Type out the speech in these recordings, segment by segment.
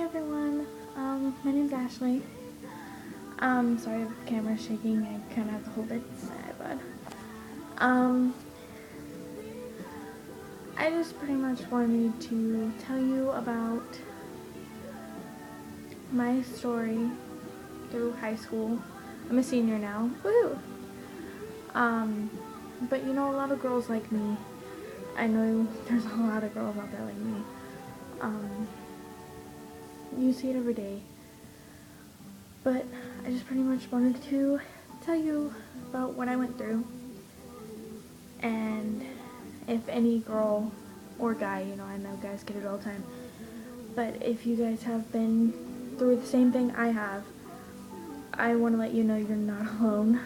everyone. My name's Ashley. Sorry if the camera's shaking. I kind of have to hold it. Sorry, bud. I just pretty much wanted to tell you about my story through high school. I'm a senior now. Woo! But you know, a lot of girls like me. I know there's a lot of girls out there like me. You see it every day. But I just pretty much wanted to tell you about what I went through. And if any girl or guy, you know, I know guys get it all the time, but if you guys have been through the same thing I have, I want to let you know you're not alone.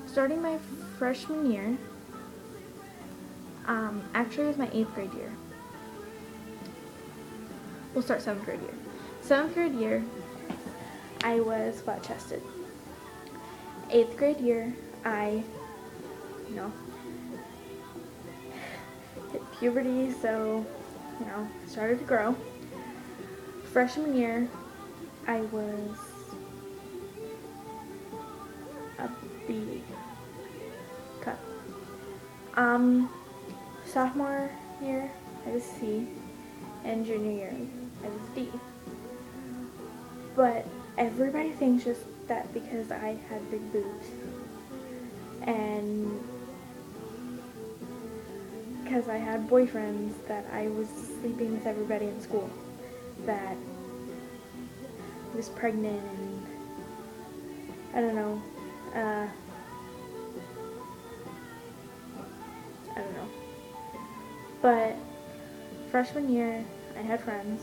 Starting my freshman year, actually it was my 8th grade year. We'll start 7th grade year. 7th grade year, I was flat-chested. 8th grade year, I, hit puberty, so, started to grow. Freshman year, I was a B cup. Sophomore year, I was C, and junior year, I was D. But everybody thinks just that because I had big boobs and because I had boyfriends that I was sleeping with everybody in school, that I was pregnant and I don't know. But freshman year, I had friends.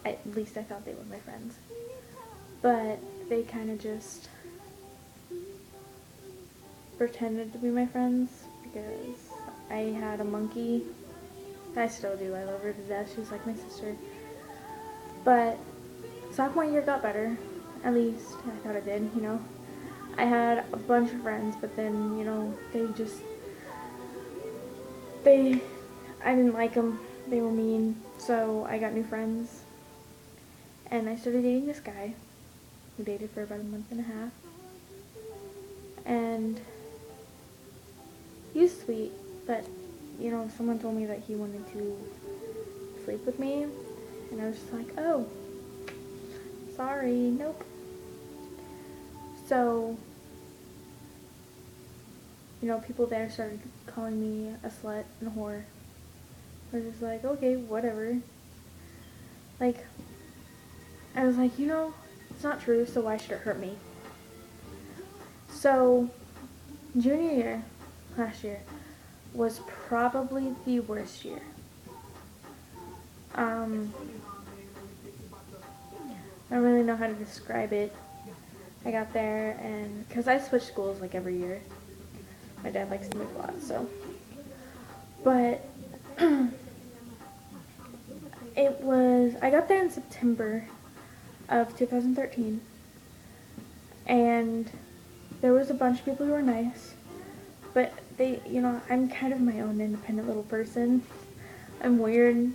At least I thought they were my friends. But they kind of just pretended to be my friends because I had a monkey. I still do. I love her to death. She's like my sister. But sophomore year got better. At least I thought it did, I had a bunch of friends, but then, I didn't like them. They were mean. So I got new friends. And I started dating this guy. We dated for about a month and a half. And he was sweet, but, someone told me that he wanted to sleep with me. And I was just like, oh, sorry, nope. So, people there started calling me a slut and a whore. I was just like, okay, whatever. Like, I was like, it's not true, so why should it hurt me? So, junior year, last year, was probably the worst year. I don't really know how to describe it. I got there, and because I switched schools like every year. My dad likes to move a lot, so. But I got there in September of 2013, and there was a bunch of people who were nice, but I'm kind of my own independent little person. I'm weird,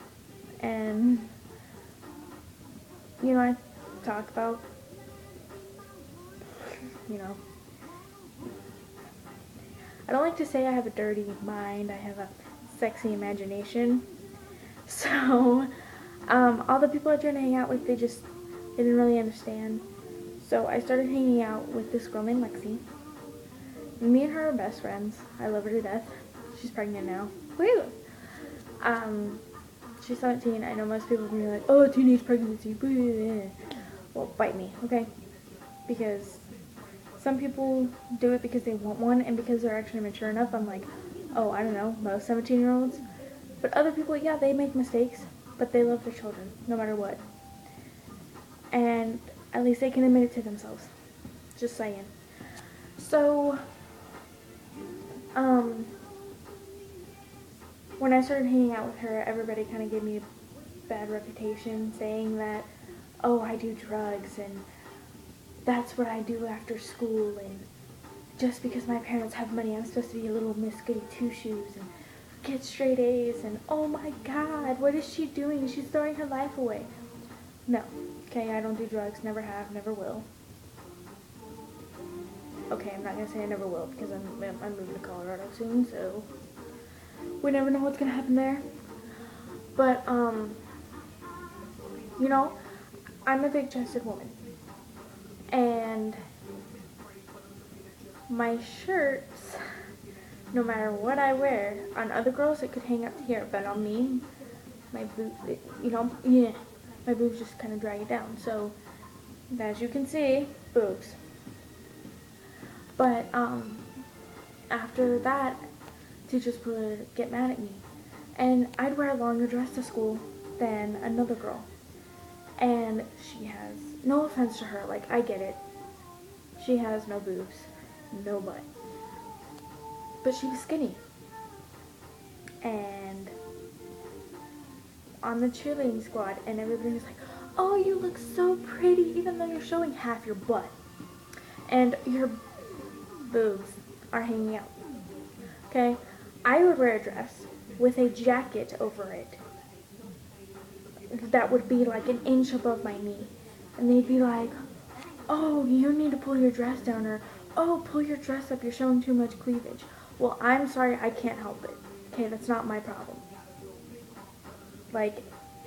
and, I talk about, I don't like to say I have a dirty mind. I have a sexy imagination. So, all the people I tried to hang out with, they didn't really understand. So I started hanging out with this girl named Lexi. Me and her are best friends. I love her to death. She's pregnant now. Woo! She's 17. I know most people can be like, oh, teenage pregnancy. Well, bite me, okay? Because some people do it because they want one and because they're actually mature enough. I'm like, oh, I don't know, most 17-year-olds. But other people, yeah, they make mistakes, but they love their children, no matter what. And at least they can admit it to themselves. Just saying. So, when I started hanging out with her, everybody kind of gave me a bad reputation, saying that, oh, I do drugs, and that's what I do after school, and just because my parents have money, I'm supposed to be a little Miss Goody Two-Shoes, and get straight A's and oh my god, what is she doing? She's throwing her life away. No. Okay, I don't do drugs, never have, never will. Okay, I'm not gonna say I never will because I'm moving to Colorado soon, so we never know what's gonna happen there. But you know, I'm a big-chested woman, and my shirts, no matter what I wear, on other girls it could hang up to here, but on me, my boobs, my boobs just kind of drag it down. So, as you can see, boobs. But after that, teachers would get mad at me, and I'd wear a longer dress to school than another girl. And she has, no offense to her, like, I get it. She has no boobs, no butt. But she was skinny. And on the cheerleading squad, and everybody was like, oh, you look so pretty, even though you're showing half your butt. And your boobs are hanging out. Okay? I would wear a dress with a jacket over it that would be like an inch above my knee. And they'd be like, oh, you need to pull your dress down, or oh, pull your dress up, you're showing too much cleavage. Well, I'm sorry, I can't help it. Okay, that's not my problem. Like,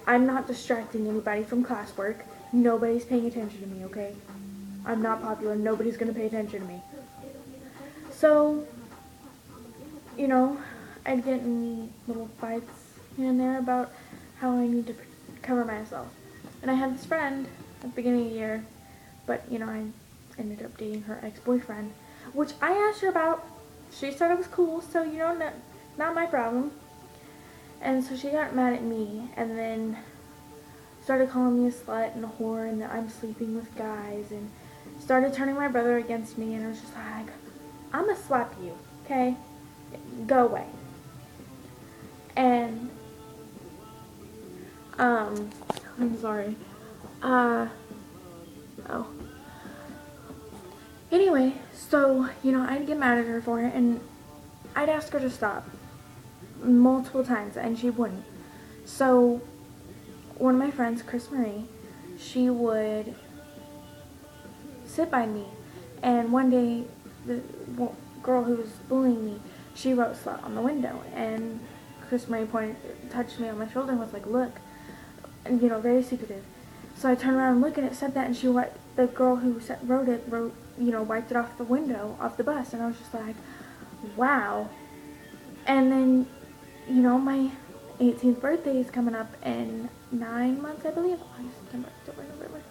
I'm not distracting anybody from classwork. Nobody's paying attention to me, okay? I'm not popular. Nobody's going to pay attention to me. So, you know, I'd get in little fights here and there about how I need to cover myself. And I had this friend at the beginning of the year, but, you know, I ended up dating her ex-boyfriend, which I asked her about. She said it was cool, so, you know, not my problem. And so she got mad at me, and then started calling me a slut and a whore, and that I'm sleeping with guys, and started turning my brother against me, and I was just like, I'm gonna slap you, okay? Go away. And, I'm sorry. Anyway, so, you know, I'd get mad at her for it, and I'd ask her to stop multiple times, and she wouldn't. So, one of my friends, Chris Marie, she would sit by me, and one day, the girl who was bullying me, she wrote slut on the window, and Chris Marie touched me on my shoulder and was like, look, and, you know, very secretive. So I turned around and looked, and it said that, and the girl who wrote, you know, wiped it off the window, off the bus, and I was just like, wow. And then, you know, my 18th birthday is coming up in 9 months, I believe. August, September, October, November,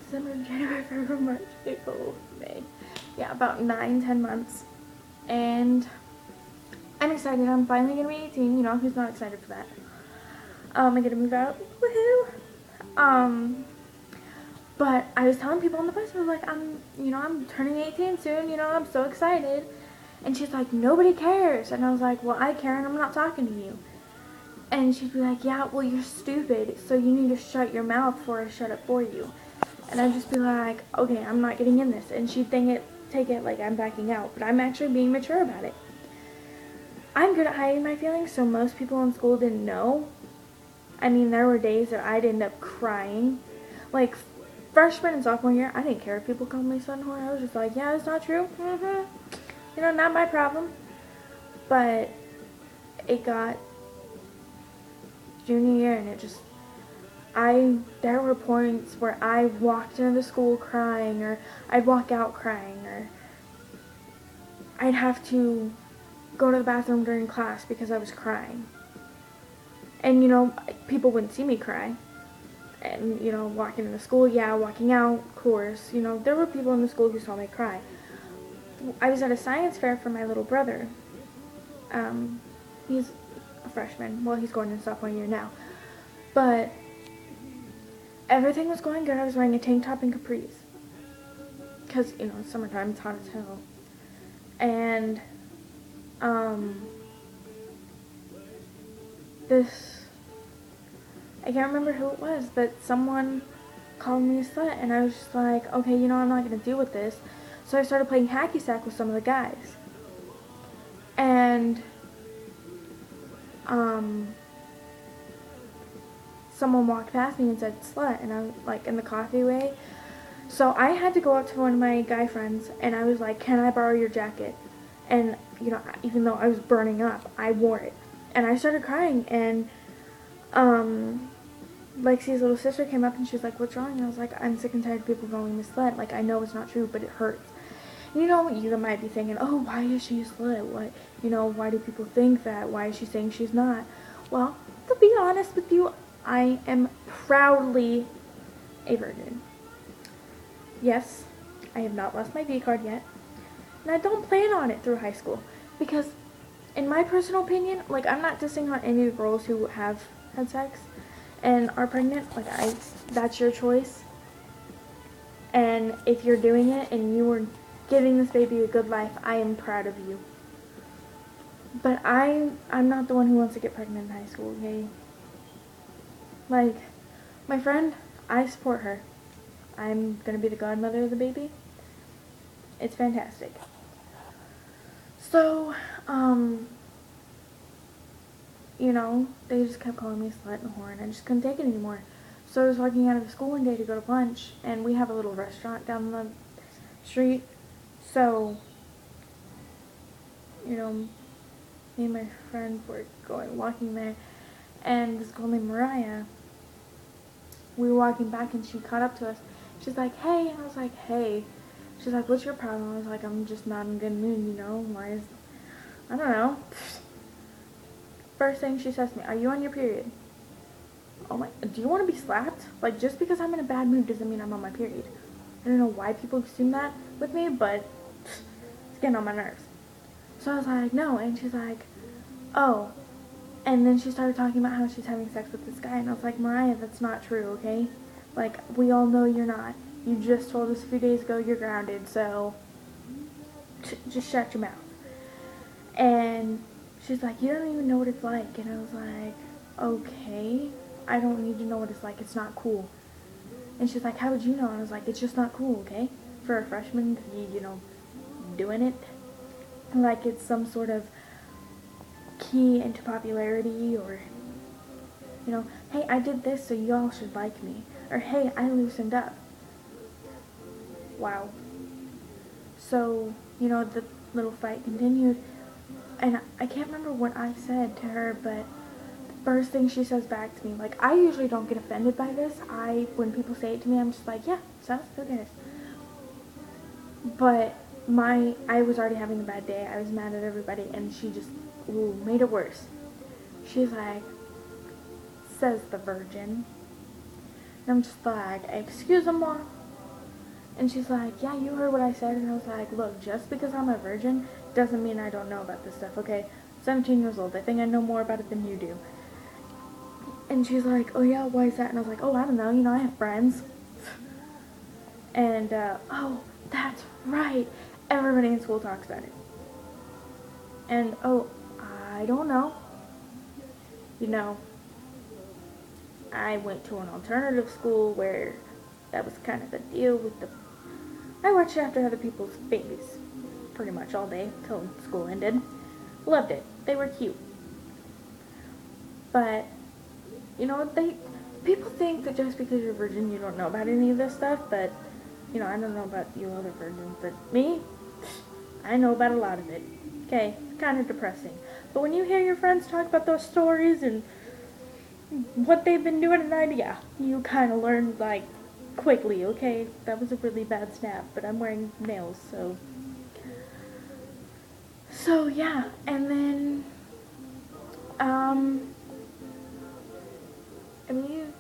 December, January, February, March, April, May. Yeah, about 9-10 months. And I'm excited. I'm finally going to be 18. You know, who's not excited for that? I get to move out. Woohoo! But I was telling people on the bus, I was like, I'm turning 18 soon, you know, I'm so excited. And she's like, nobody cares. And I was like, well, I care, and I'm not talking to you. And she'd be like, yeah, well, you're stupid, so you need to shut your mouth before I shut it for you. And I'd just be like, okay, I'm not getting in this. And she'd take it like I'm backing out, but I'm actually being mature about it. I'm good at hiding my feelings, so most people in school didn't know. I mean, there were days that I'd end up crying. Like, freshman and sophomore year, I didn't care if people called me slut and whore. I was just like, yeah, it's not true. You know, not my problem. But it got junior year, and there were points where I walked into the school crying, or I'd walk out crying, or I'd have to go to the bathroom during class because I was crying. And, you know, people wouldn't see me cry. And, you know, walking into school, yeah, walking out, of course. You know, there were people in the school who saw me cry. I was at a science fair for my little brother. He's a freshman. Well, he's going in sophomore year now. But everything was going good. I was wearing a tank top and capris. Because, you know, it's summertime, it's hot as hell. And, I can't remember who it was, but someone called me a slut, and I was just like, okay, you know, I'm not going to deal with this. So I started playing hacky sack with some of the guys. And someone walked past me and said slut, and I was like in the coffee way. So I had to go up to one of my guy friends and I was like, can I borrow your jacket? And, you know, even though I was burning up, I wore it. And I started crying, and Lexi's little sister came up and she was like, what's wrong? And I was like, I'm sick and tired of people calling me slut. Like, I know it's not true, but it hurts. You know, you might be thinking, oh, why is she a slut? What, you know, why do people think that? Why is she saying she's not? Well, to be honest with you, I am proudly a virgin. Yes, I have not lost my V card yet, and I don't plan on it through high school, because in my personal opinion, like, I'm not dissing on any of the girls who have had sex and are pregnant. Like, that's your choice, and if you're doing it and you are giving this baby a good life, I am proud of you. But I'm not the one who wants to get pregnant in high school, okay? Like, my friend, I support her. I'm gonna be the godmother of the baby. It's fantastic. So, you know, they just kept calling me a slut and a whore, and I just couldn't take it anymore. So I was walking out of school one day to go to lunch, and we have a little restaurant down the street. So, you know, me and my friend were walking there, and this girl named Mariah, we were walking back, and she caught up to us. She's like, hey, and I was like, hey. She's like, what's your problem? I was like, I'm just not in a good mood, you know, I don't know. First thing she says to me, are you on your period? Oh my, do you want to be slapped? Like, just because I'm in a bad mood doesn't mean I'm on my period. I don't know why people assume that with me, but it's getting on my nerves. So I was like, no, and she's like, oh. And then she started talking about how she's having sex with this guy, and I was like, Mariah, that's not true, okay? Like, we all know you're not. You just told us a few days ago you're grounded, so just shut your mouth. And she's like, you don't even know what it's like. And I was like, okay, I don't need to know what it's like. It's not cool. And she's like, how would you know? And I was like, it's just not cool, okay? For a freshman to be, you know, doing it. Like it's some sort of key into popularity, or, you know, hey, I did this so y'all should like me. Or, hey, I loosened up. Wow. So, you know, the little fight continued, and I can't remember what I said to her, but the first thing she says back to me, like, I usually don't get offended by this. When people say it to me, I'm just like, yeah, sounds good. But I was already having a bad day. I was mad at everybody, and she just, made it worse. She's like, says the virgin. And I'm just like, excuse-moi. And she's like, yeah, you heard what I said. And I was like, look, just because I'm a virgin doesn't mean I don't know about this stuff, okay? 17 years old. I think I know more about it than you do. And she's like, oh yeah, why is that? And I was like, oh, I don't know. You know, I have friends. And, oh, that's right. Everybody in school talks about it. And, oh, I don't know. You know, I went to an alternative school where that was kind of the deal with I watched after other people's babies pretty much all day till school ended. Loved it. They were cute. But, you know, people think that just because you're a virgin you don't know about any of this stuff, but, you know, I don't know about you other virgins, but me, I know about a lot of it. Okay, kind of depressing. But when you hear your friends talk about those stories and what they've been doing at night, yeah, you kind of learn, like, quickly, okay? That was a really bad snap, but I'm wearing nails, so. So, yeah, and then, I believe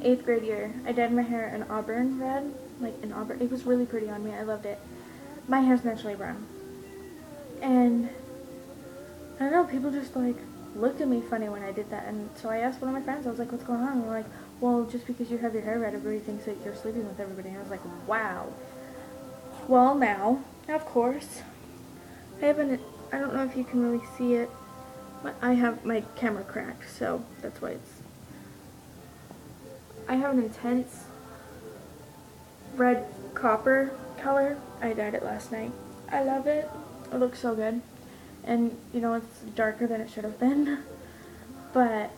8th grade year, I dyed my hair an auburn red, like an auburn. It was really pretty on me. I loved it. My hair's naturally brown. And I don't know, people just like looked at me funny when I did that. And so I asked one of my friends, I was like, what's going on? And they're like, well, just because you have your hair red, everybody thinks that you're sleeping with everybody. And I was like, wow. Well, now, of course, I don't know if you can really see it, but I have my camera cracked, so that's why I have an intense red copper color. I dyed it last night. I love it. It looks so good. And, you know, it's darker than it should have been. But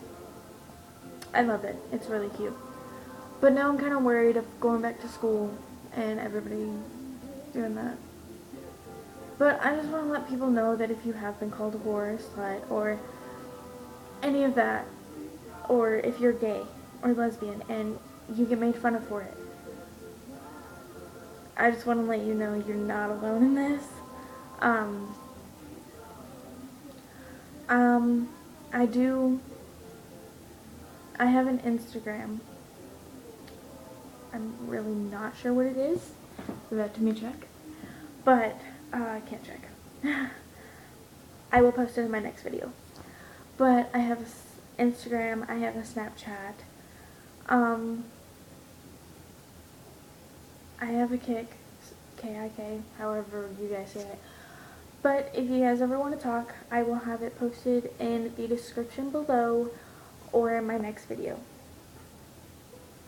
I love it. It's really cute. But now I'm kind of worried of going back to school and everybody doing that. But I just want to let people know that if you have been called a whore, slut, or any of that, or if you're gay or lesbian and you get made fun of for it, I just want to let you know you're not alone in this. I have an Instagram. I'm really not sure what it is. Let me check. But, I can't check. I will post it in my next video. But I have an Instagram, I have a Snapchat. I have a Kik, K-I-K, however you guys say it. But if you guys ever want to talk, I will have it posted in the description below or in my next video.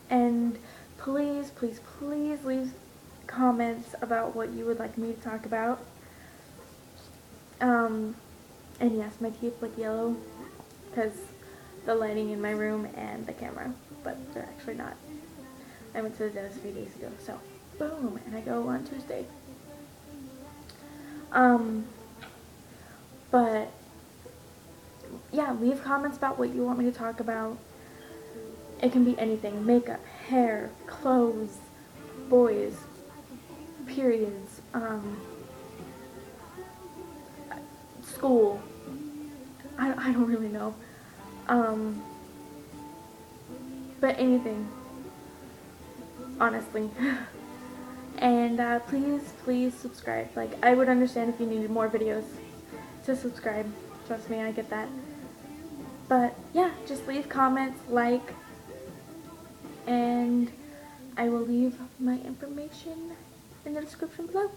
And please, please, please leave comments about what you would like me to talk about. And yes, my teeth look yellow because the lighting in my room and the camera, but they're actually not. I went to the dentist a few days ago, so boom, and I go on Tuesday. But yeah, leave comments about what you want me to talk about. It can be anything: makeup, hair, clothes, boys, periods, school. I don't really know. But anything, honestly. And please, please subscribe. Like, I would understand if you needed more videos to subscribe. Trust me, I get that. But yeah, just leave comments, like, and I will leave my information in the description below.